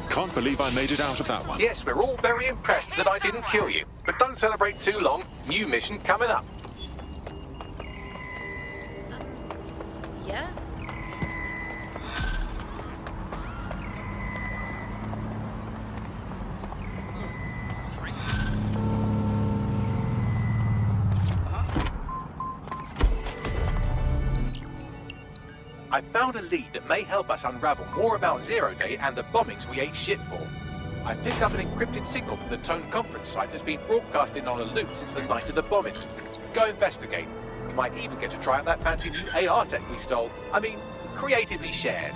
Can't believe I made it out of that one. Yes, we're all very impressed that I didn't kill you. But don't celebrate too long. New mission coming up. Yeah? I found a lead that may help us unravel more about Zero Day and the bombings we ate shit for. I've picked up an encrypted signal from the Tone conference site that's been broadcasting on a loop since the night of the bombing. Go investigate. You might even get to try out that fancy new AR tech we stole. I mean, creatively shared.